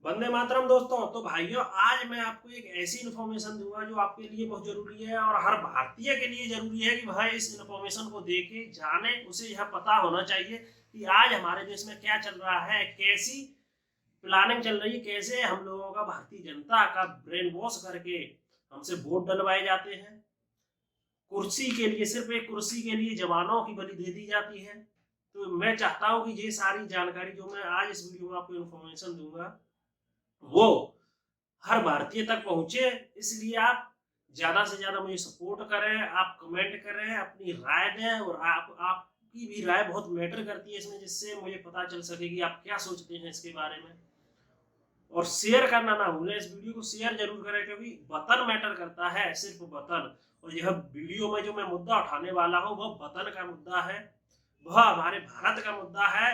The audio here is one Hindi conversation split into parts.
वंदे मातरम दोस्तों। तो भाइयों, आज मैं आपको एक ऐसी इन्फॉर्मेशन दूंगा जो आपके लिए बहुत जरूरी है और हर भारतीय के लिए जरूरी है कि भाई इस इन्फॉर्मेशन को देखे जाने, उसे यह पता होना चाहिए कि आज हमारे देश में क्या चल रहा है, कैसी प्लानिंग चल रही है, कैसे हम लोगों का, भारतीय जनता का ब्रेन वॉश करके हमसे वोट डलवाए जाते हैं। कुर्सी के लिए, सिर्फ एक कुर्सी के लिए जवानों की बलि दे दी जाती है। तो मैं चाहता हूं कि ये सारी जानकारी जो मैं आज इस वीडियो में आपको इन्फॉर्मेशन दूंगा वो हर भारतीय तक पहुंचे। इसलिए आप ज्यादा से ज्यादा मुझे सपोर्ट करें, आप कमेंट करें, अपनी राय दें, और आपकी भी राय बहुत मैटर करती है इसमें, जिससे मुझे पता चल सके कि आप क्या सोचते हैं इसके बारे में। और शेयर करना ना भूलें, इस वीडियो को शेयर जरूर करें, क्योंकि वतन मैटर करता है, सिर्फ वतन। और यह वीडियो में जो मैं मुद्दा उठाने वाला हूँ वह वतन का मुद्दा है, वह हमारे भारत का मुद्दा है,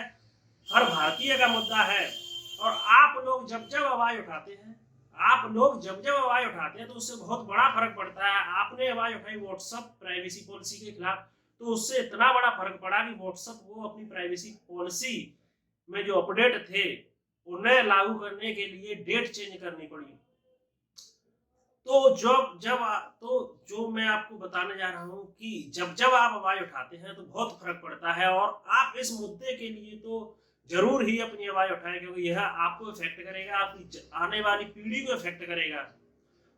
हर भारतीय का मुद्दा है। और आप लोग जब जब आवाज उठाते हैं, तो उससे बहुत बड़ा फर्क पड़ता है। आपने आवाज उठाई व्हाट्सएप प्राइवेसी पॉलिसी के खिलाफ, तो उससे इतना बड़ा फर्क पड़ा कि व्हाट्सएप वो अपनी प्राइवेसी पॉलिसी में जो अपडेट थे उन्हें लागू करने के लिए डेट चेंज करनी पड़ी। तो जो मैं आपको बताने जा रहा हूँ कि जब जब आप आवाज उठाते हैं तो बहुत फर्क पड़ता है, और आप इस मुद्दे के लिए तो जरूर ही अपनी आवाज उठाएं, क्योंकि यह आपको इफेक्ट करेगा, आपकी आने वाली पीढ़ी को इफेक्ट करेगा।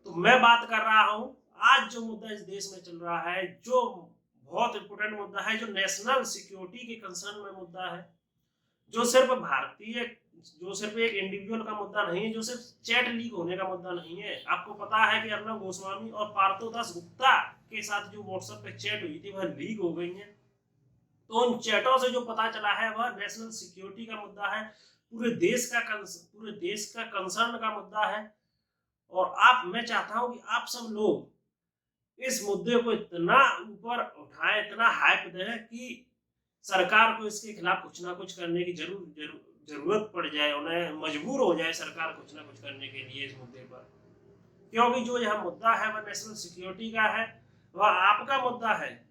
तो मैं बात कर रहा हूँ आज जो मुद्दा इस देश में चल रहा है, जो बहुत इंपोर्टेंट मुद्दा है, जो नेशनल सिक्योरिटी के कंसर्न में मुद्दा है, जो सिर्फ भारतीय, जो सिर्फ एक इंडिविजुअल का मुद्दा नहीं है, जो सिर्फ चैट लीक होने का मुद्दा नहीं है। आपको पता है कि अर्नब गोस्वामी और पार्थोदास गुप्ता के साथ जो व्हाट्सएप पे चैट हुई थी वह लीक हो गई है। तो उन चैटों से जो पता चला है वह नेशनल सिक्योरिटी का मुद्दा है, पूरे देश का कंसर्न का मुद्दा है। और मैं चाहता हूं कि आप सब लोग इस मुद्दे को इतना ऊपर उठाएं, इतना हाइप दें कि सरकार को इसके खिलाफ कुछ ना कुछ करने की जरूरत पड़ जाए, उन्हें मजबूर हो जाए सरकार कुछ ना कुछ करने के लिए इस मुद्दे पर। क्योंकि जो यह मुद्दा है वह नेशनल सिक्योरिटी का है, वह आपका मुद्दा है,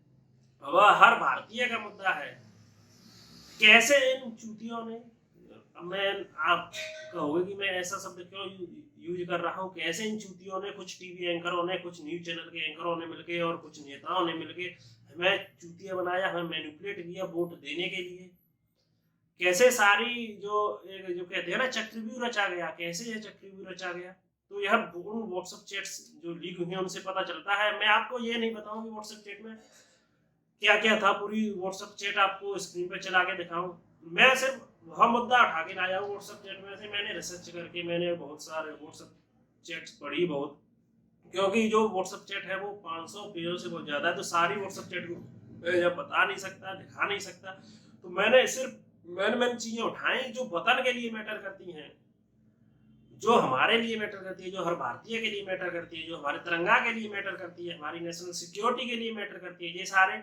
वह हर भारतीय का मुद्दा है। कैसे इन चूतियों ने, मैं आप कहोगे कि मैं ऐसा शब्द क्यों यूज कर रहा हूँ, कैसे इन चूतियों ने, कुछ टीवी एंकरों ने, कुछ न्यूज चैनल के एंकरों ने मिलके और कुछ नेताओं ने मिलके हमें चूतिया बनाया, हमें मैनिपुलेट किया वोट देने के लिए। कैसे सारी जो कहते हैं ना चक्रव्यूह रचा गया, कैसे यह चक्रव्यूह रचा गया। तो यह उन व्हाट्सएप चैट्स जो लीक हुई हैं उनसे पता चलता है। मैं आपको ये नहीं बताऊं कि व्हाट्सएप चैट में क्या क्या था, पूरी व्हाट्सएप चैट आपको स्क्रीन पे चला के दिखाऊं। मैं सिर्फ वह मुद्दा उठा के लाया हूँ व्हाट्सएप चैट में से। मैंने रिसर्च करके मैंने बहुत सारे व्हाट्सएप चैट्स पढ़ी बहुत, क्योंकि जो व्हाट्सएप चैट है वो 500 पेजों से बहुत ज्यादा है, तो सारी व्हाट्सएप चैट को मैं बता नहीं सकता, दिखा नहीं सकता। तो मैंने सिर्फ मैन चीजें उठाई जो वतन के लिए मैटर करती हैं, जो हमारे लिए मैटर करती है, जो हर भारतीय के लिए मैटर करती है, जो हमारे तिरंगा के लिए मैटर करती है, हमारी नेशनल सिक्योरिटी के लिए मैटर करती है। ये सारे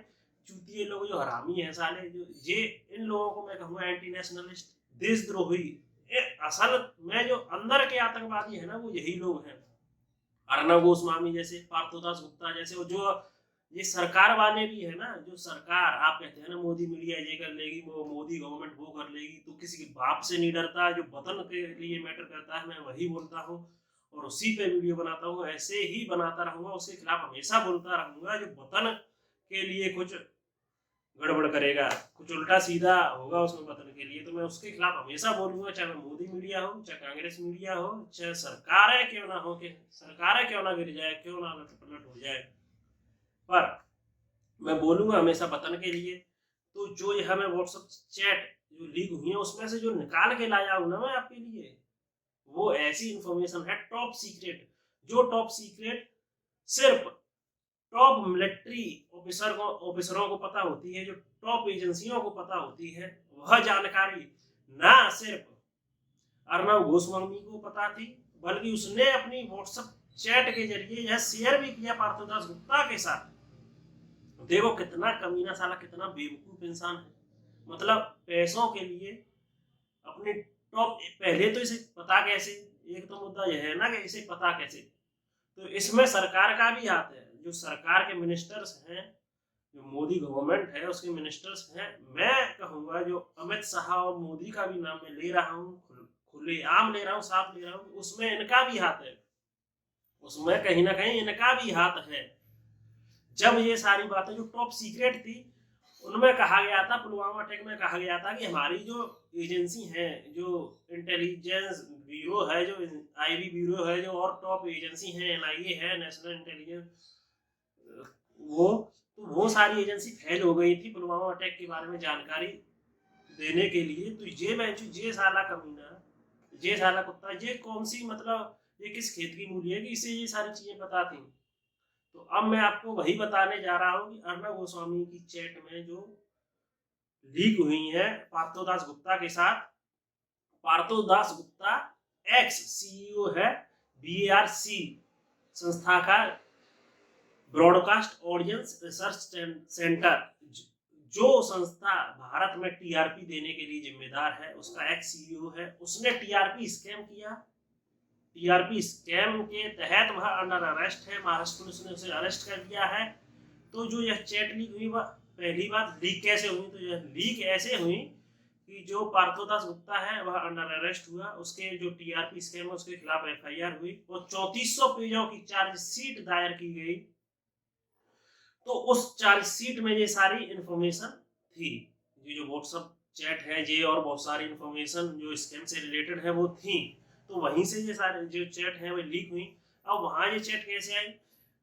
चूतिए लोग जो हरामी हैं साले, जो ये इन लोगों को मैं कहूँगा एंटी नेशनलिस्ट, देशद्रोही। असल में जो अंदर के आतंकवादी है ना वो यही लोग हैं, अर्नब गोस्वामी जैसे, पार्थोदास गुप्ता जैसे। और जो ये सरकार वाले भी है ना, जो सरकार आप कहते हैं ना मोदी मीडिया ये कर लेगी, वो मोदी गवर्नमेंट वो कर लेगी, तो किसी के बाप से नहीं डरता। जो वतन के लिए मैटर करता है मैं वही बोलता हूँ और उसी पे वीडियो बनाता हूँ, ऐसे ही बनाता रहूंगा, उसके खिलाफ हमेशा बोलता रहूंगा। जो वतन के लिए कुछ गड़बड़ करेगा, कुछ उल्टा सीधा होगा उसमें वतन के लिए, तो मैं उसके खिलाफ हमेशा बोलूंगा, चाहे मोदी मीडिया हो, चाहे कांग्रेस मीडिया हो, चाहे सरकारें क्यों ना हो, के सरकारें क्यों ना गिर जाए, क्यों ना पलट हो जाए, पर मैं बोलूंगा हमेशा वतन के लिए। तो जो यह मैं व्हाट्सएप चैट जो लीक हुई है उसमें से जो निकाल के लाया हूं ना मैं आपके लिए, वो ऐसी इंफॉर्मेशन है टॉप सीक्रेट, जो टॉप सीक्रेट सिर्फ टॉप मिलिट्री ऑफिसरों को पता होती है, जो टॉप एजेंसियों को पता होती है। वह जानकारी ना सिर्फ अर्नब गोस्वामी को पता थी, बल्कि उसने अपनी व्हाट्सएप चैट के जरिए यह शेयर भी किया पार्थोदास गुप्ता के साथ। देखो कितना कमीना साला, कितना बेवकूफ इंसान है। मतलब पैसों के लिए अपने टॉप, पहले तो इसे पता कैसे, एक तो मुद्दा यह है ना कि इसे पता कैसे। तो इसमें सरकार का भी हाथ है, जो सरकार के मिनिस्टर्स हैं, जो मोदी गवर्नमेंट है उसके मिनिस्टर्स हैं। मैं कहूंगा जो अमित शाह और मोदी का भी नाम मैं ले रहा हूँ खुले आम ले रहा हूँ, साफ ले रहा हूँ, उसमें इनका भी हाथ है, उसमें कहीं ना कहीं इनका भी हाथ है। जब ये सारी बातें जो टॉप सीक्रेट थी उनमें कहा गया था, पुलवामा अटैक में कहा गया था कि हमारी जो एजेंसी है, जो इंटेलिजेंस ब्यूरो है, जो आईबी ब्यूरो है, जो और टॉप एजेंसी है, एनआईए है, नेशनल इंटेलिजेंस, वो तो वो सारी एजेंसी फेल हो गई थी पुलवामा अटैक के बारे में जानकारी देने के लिए। तो ये साला कमीना, ये साला कुत्ता, ये कौन सी मतलब ये किस खेत की मूली है कि इसे ये सारी चीजें पता थी। तो अब मैं आपको वही बताने जा रहा हूँ कि अर्णब गोस्वामी की चैट में जो लीक हुई है पार्थोदास गुप्ता के साथ। पार्थोदास गुप्ता एक्स सीईओ है बीआरसी संस्था का, ब्रॉडकास्ट ऑडियंस रिसर्च सेंटर, जो संस्था भारत में टीआरपी देने के लिए जिम्मेदार है, उसका एक्स सीईओ है। उसने टीआरपी स्कैम किया। टीआरपी स्कैम के तहत वह अंडर अरेस्ट है, महाराष्ट्र पुलिस ने उसे अरेस्ट कर दिया है। तो जो यह चैट लीक हुई, वह पहली बात लीक कैसे हुई, तो यह लीक ऐसे हुई कि जो पार्थोदास गुप्ता है वह अंडर अरेस्ट हुआ, उसके जो टीआरपी स्कैम है उसके खिलाफ एफआईआर हुई और 3400 पेजों की चार्जशीट दायर की गई। तो उस चार्जशीट में ये सारी इंफॉर्मेशन थी, ये जो व्हाट्सएप चैट है ये और बहुत सारी इंफॉर्मेशन जो स्कैम से रिलेटेड है वो थी। तो वहीं से ये सारे जो चैट है वो लीक हुई। अब वहां ये चैट कैसे आई,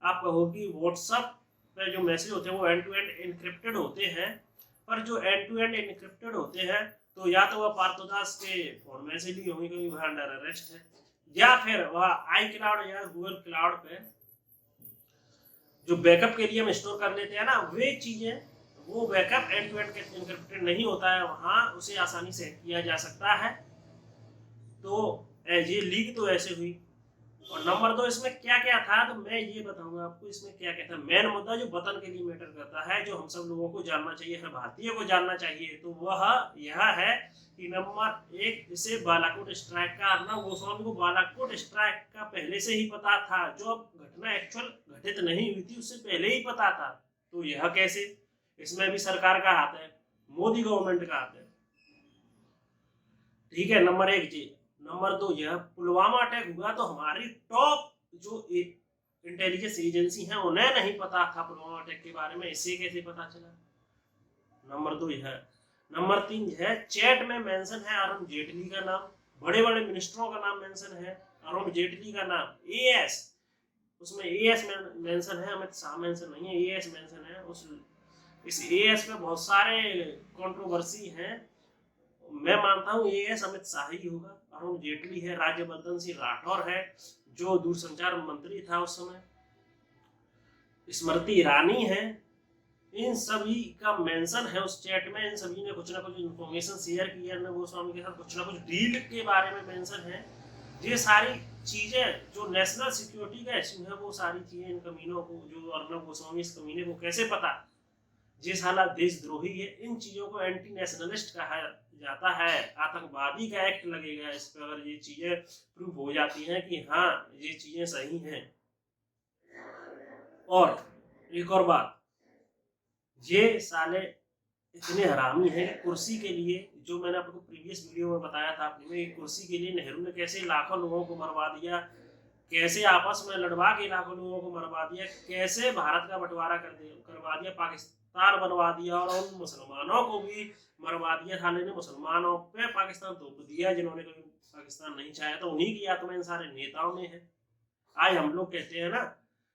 आप कहो कि व्हाट्सएप पे जो मैसेज होते हैं वो एंड टू एंड इनक्रिप्टेड होते हैं, पर जो एंड टू एंड इनक्रिप्टेड होते हैं तो या तो वह पार्थोदास के फोन में से ली होंगी क्योंकि वह अंडर अरेस्ट है, या फिर वह आई क्लाउड या गूगल क्लाउड पे जो बैकअप के लिए हम स्टोर कर लेते हैं ना, वे चीजें, वो backup end to end encrypted नहीं होता है, वहां उसे आसानी से किया जा सकता है। तो ये लीक तो ऐसे हुई। और नंबर 2, इसमें क्या क्या था तो मैं ये बताऊंगा आपको इसमें क्या क्या था। मेन मुद्दा जो वतन के लिए मैटर करता है, जो हम सब लोगों को जानना चाहिए, हर भारतीय को जानना चाहिए, तो वह यह है कि नंबर 1, इसे बालाकोट स्ट्राइक का, अर्णब गोस्वामी को बालाकोट स्ट्राइक का पहले से ही पता था, जो अब घटना एक्चुअल घटित नहीं हुई थी उससे पहले ही पता था। तो यह कैसे, इसमें भी सरकार का हाथ है, मोदी गवर्नमेंट का हाथ है। ठीक है, नंबर 1 जी। नंबर 2, यह पुलवामा अटैक हुआ तो हमारी टॉप जो इंटेलिजेंस एजेंसी है उन्हें नहीं पता था पुलवामा अटैक के बारे में, इसे कैसे पता चला। नंबर 2 यह। नंबर 3 है, चैट में मेंशन है अरुण जेटली का नाम, बड़े बड़े मिनिस्टरों का नाम मेंशन है, अरुण जेटली का नाम, एएस, उसमें एएस मेंशन है, अमित शाह मेंशन नहीं है, एएस मेंशन है। उस इस एएस में बहुत सारे कंट्रोवर्सी हैं। मैं मानता हूँ एएस अमित शाह ही होगा, अरुण जेटली है, राज्यवर्धन सिंह राठौर है जो दूरसंचार मंत्री था उस समय, स्मृति ईरानी है, इन सभी का मेंशन है उस चैट में। इन सभी ने कुछ ना कुछ इन्फॉर्मेशन शेयर की है अर्णब गोस्वामी के साथ, कुछ ना कुछ डील के बारे में मेंशन है। ये सारी चीजें जो नेशनल सिक्योरिटी का इश्यू है, वो सारी चीजें इन कमीनों को, जो अर्णब गोस्वामी इस कमीने को कैसे पता, ये साला देशद्रोही है, इन चीजों को एंटी नेशनलिस्ट कहा जाता है, आतंकवादी का एक्ट लगेगा इस पर अगर ये चीजें प्रूव हो जाती हैं कि हाँ ये चीजें सही हैं। और एक और बात, ये साले इतने हरामी हैं कि कुर्सी के लिए, जो मैंने आपको प्रीवियस वीडियो में बताया था अपने में, कुर्सी के लिए नेहरू ने कैसे लाखों लोगों को मरवा दिया, कैसे आपस में लड़वा के लाखों लोगों को मरवा दिया, कैसे भारत का बंटवारा करवा दिया, पाकिस्तान बनवा दिया और उन मुसलमानों को भी मरवा दिया। साले ने मुसलमानों पे पाकिस्तान थोप दिया, जिन्होंने कभी पाकिस्तान नहीं चाहा, तो उन्हीं की आत्मा इन सारे नेताओं में है। आज हम लोग कहते हैं ना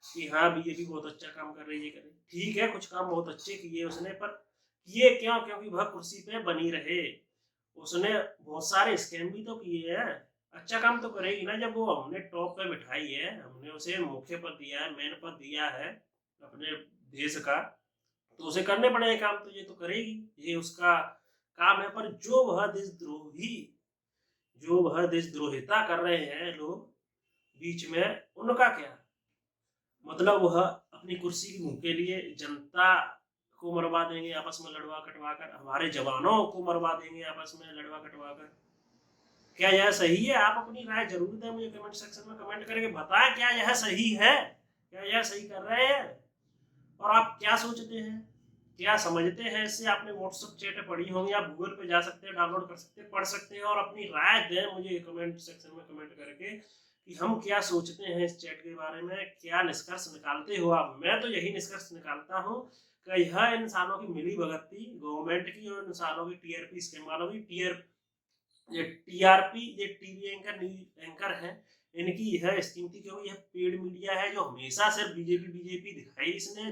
कि हाँ बीजेपी बहुत अच्छा काम कर रही है, करे, ठीक है, कुछ काम बहुत अच्छे किए उसने, पर किए क्यों, क्योंकि वह कुर्सी पे बनी रहे। उसने बहुत सारे स्कैम भी तो किए हैं, अच्छा काम तो करेगी ना, जब वो हमने टॉप पे बिठाई है, हमने उसे मुख्य पद दिया है, मेन पद दिया है अपने देश का, तो उसे करने पड़ेगा काम, तो ये तो करेगी, ये उसका काम है। पर जो वह देशद्रोहिता कर रहे हैं लोग बीच में, उनका क्या मतलब, वह अपनी कुर्सी की भूख के लिए जनता को मरवा देंगे आपस में लड़वा कटवा कर, हमारे जवानों को मरवा देंगे आपस में लड़वा कटवा कर। क्या यह सही है? आप अपनी राय जरूर दें मुझे कमेंट सेक्शन में, कमेंट करके बताएं क्या यह सही है, क्या यह सही कर रहे हैं और आप क्या सोचते हैं। क्या समझते हैं इससे? आपने व्हाट्सएप चैट पढ़ी होंगी, आप गूगल पे जा सकते हैं, डाउनलोड कर सकते हैं, पढ़ सकते हैं और अपनी राय दें मुझे कमेंट सेक्शन में कमेंट करके कि हम क्या सोचते हैं इस चैट के बारे में, क्या निष्कर्ष निकालते हो आप। मैं तो यही निष्कर्च निकालता हूँ कि यह इंसानों की मिली भगत गवर्नमेंट की और इंसानों की टीआरपी स्कीम वालों की टीआरपी ये टीवी एंकर न्यूज एंकर हैं, इनकी यह स्कीम थी, क्योंकि यह पेड मीडिया है जो हमेशा सिर्फ बीजेपी दिखाई इसने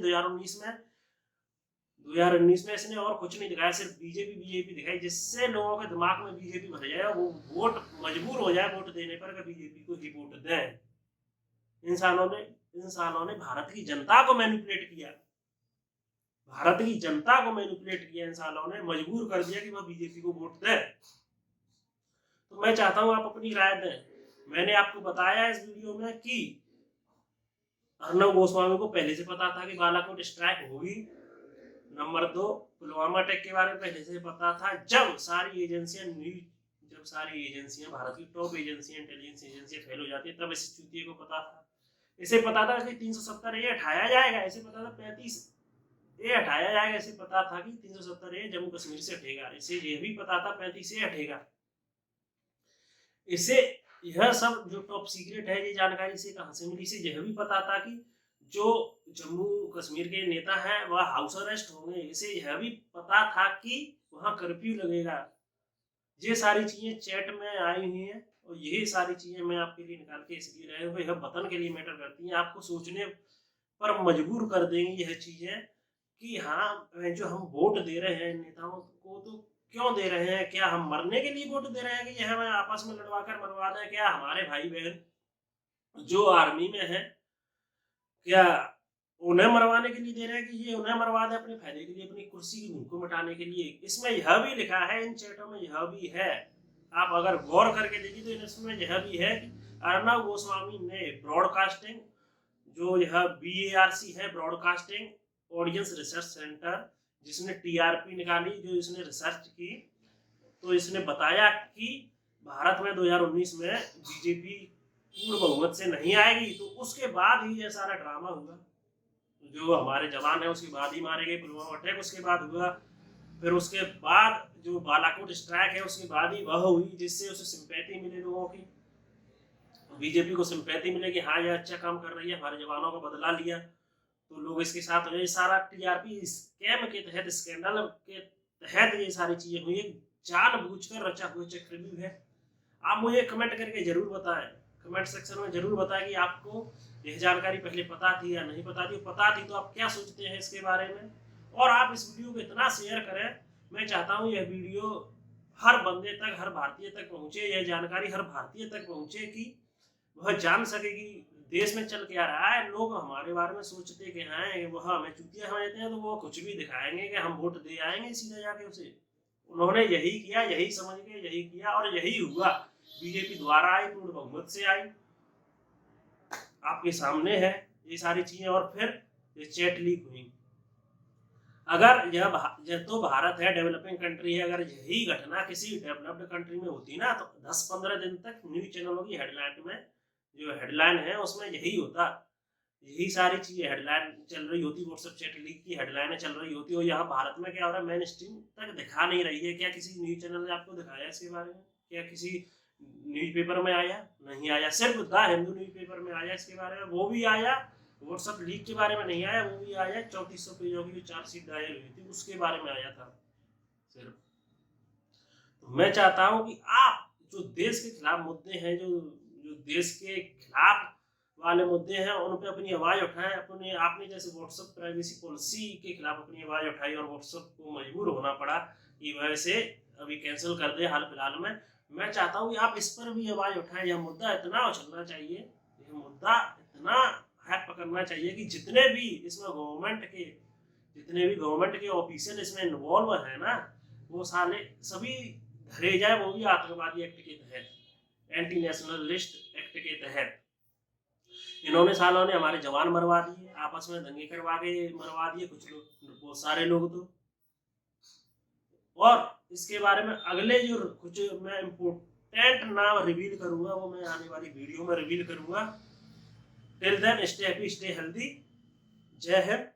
2019 में इसने और कुछ नहीं दिखाया, सिर्फ बीजेपी दिखाई, जिससे लोगों के दिमाग में बीजेपी भर जाए, वो वोट मजबूर हो जाए वोट देने पर कि बीजेपी को ही वोट दें। इंसानों ने भारत की जनता को मैनिपुलेट किया, भारत की जनता को मैनिपुलेट किया, इंसानों ने मजबूर कर दिया कि वह बीजेपी को वोट दे। तो मैं चाहता हूं आप अपनी राय दें। मैंने आपको बताया इस वीडियो में कि अर्नब गोस्वामी को पहले से पता था कि बालाकोट स्ट्राइक होगी। नंबर 2, पुलवामा अटैक के बारे में पहले से पता था। जब सारी एजेंसियां भारत की टॉप एजेंसियां इंटेलिजेंस एजेंसियां फेल हो जाती है, तब इस चूतिए को पता था। इसे पता था कि 370 ए हटाया जाएगा, इसे पता था 35 ए हटाया जाएगा, इसे पता था कि 370 ए जम्मू कश्मीर से हटेगा, इसे यह भी पता था 35 ए हटेगा। इसे यह सब जो टॉप सीक्रेट है, ये जानकारी से कहां से मिली? इसे यह भी पता था कि जो जम्मू कश्मीर के नेता हैं वह हाउस अरेस्ट होंगे, इसे यह भी पता था कि वहां कर्फ्यू लगेगा। ये सारी चीजें चैट में आई हुई हैं और यही सारी चीजें मैं आपके लिए निकाल के इसलिए रहे हूँ, यह वतन के लिए मैटर करती हैं, आपको सोचने पर मजबूर कर देंगी यह चीजें कि हाँ, जो हम वोट दे रहे हैं नेताओं को तो क्यों दे रहे हैं? क्या हम मरने के लिए वोट दे रहे हैं कि यह हमें आपस में लड़वा कर मरवा दें? क्या हमारे भाई बहन जो आर्मी में है, क्या उन्हें मरवाने के लिए दे रहे हैं कि ये उन्हें मरवा दे अपने फायदे के लिए, अपनी कुर्सी की भूख को मिटाने के लिए? इसमें यह भी लिखा है, इन चैटों में यह भी है, आप अगर गौर करके देखिए तो इसमें यह भी है कि अर्नब गोस्वामी ने ब्रॉडकास्टिंग, जो यह BARC है, ब्रॉडकास्टिंग ऑडियंस रिसर्च सेंटर, जिसने टीआरपी निकाली, जो इसने रिसर्च की, तो इसने बताया कि भारत में 2019 में बीजेपी पूर्ण बहुमत से नहीं आएगी। तो उसके बाद ही यह सारा ड्रामा हुआ, जो हमारे जवान है उसके बाद ही मारे गए, पुलवामा अटैक उसके बाद हुआ, फिर उसके बाद जो बालाकोट स्ट्राइक है उसके बाद ही वह हुई, जिससे उसे सिंपैथी मिले लोगों की, बीजेपी को सिंपैथी मिले कि हाँ यह अच्छा काम कर रही है, हमारे जवानों का बदला लिया, तो लोग इसके साथ हो जाए। सारा टीआरपी स्कैम के तहत, स्कैंडल के तहत ये सारी चीजें हुई, जानबूझकर रचा हुआ चक्रव्यूह है। आप मुझे कमेंट करके जरूर बताएं, कमेंट सेक्शन में जरूर बताएं कि आपको यह जानकारी पहले पता थी या नहीं पता थी। पता थी तो आप क्या सोचते हैं इसके बारे में, और आप इस वीडियो को इतना शेयर करें। मैं चाहता हूँ यह वीडियो हर बंदे तक, हर भारतीय तक पहुंचे, यह जानकारी हर भारतीय तक पहुंचे कि वह जान सके कि देश में चल क्या रहा है। लोग हमारे बारे में सोचते कि हैं वह हमें चूतिया समझते हैं, तो वो कुछ भी दिखाएंगे कि हम वोट दे आएंगे सीधे जाके उसे। उन्होंने यही किया, यही समझ के यही किया और यही हुआ। बीजेपी द्वारा आई, पूर्ण बहुमत से आई, आपके सामने है ये सारी चीजें। और फिर ये चैट लीक हुई। अगर यह तो भारत है, डेवलपिंग कंट्री है, अगर यही घटना किसी डेवलप्ड कंट्री में होती ना, तो 10-15 दिन तक न्यूज चैनलों की हेडलाइन में, जो हेडलाइन है उसमें यही होता, यही सारी चीजें हेडलाइन चल रही होती, व्हाट्सएप चैट लीक की हेडलाइनें चल रही होती। और यहाँ भारत में क्या हो रहा है, मेन स्ट्रीम तक दिखा नहीं रही है। क्या किसी न्यूज चैनल ने आपको दिखाया इसके बारे में? क्या किसी न्यूज़पेपर में आया? नहीं आया। सिर्फ द हिंदू न्यूज़पेपर में आया इसके बारे में, वो भी आया। व्हाट्सएप लीक के बारे में नहीं आया, वो भी आया 3400 पेजों की जो चार्जशीट दायर हुई थी उसके बारे में आया था सिर्फ। तो मैं चाहता हूं कि आप जो देश के खिलाफ मुद्दे हैं, जो देश के खिलाफ वाले मुद्दे हैं, उन पे अपनी आवाज उठाएं। अपने आपने जैसे व्हाट्सएप प्राइवेसी पॉलिसी के खिलाफ अपनी आवाज उठाई और व्हाट्सएप को मजबूर होना पड़ा कि वह इसे अभी कैंसिल कर दे हाल फिलहाल में। मैं चाहता हूँ कि आप इस पर भी आवाज उठाएं। यह मुद्दा इतना उछलना चाहिए, यह मुद्दा इतना हाथ पकड़ना चाहिए कि जितने भी गवर्नमेंट के ऑफिशियल इसमें इन्वॉल्व है ना, वो साले सभी धरे जाए, वो भी आतंकवादी एक्ट के तहत, एंटी नेशनलिस्ट एक्ट के तहत। इन्होंने सालों ने हमारे जवान मरवा दिए, आपस में दंगे करवा के मरवा दिए कुछ लोग, बहुत सारे लोग तो। और इसके बारे में अगले जो कुछ मैं इम्पोर्टेंट नाम रिवील करूंगा, वो मैं आने वाली वीडियो में रिवील करूंगा। Till then stay happy, stay healthy. जय हिंद।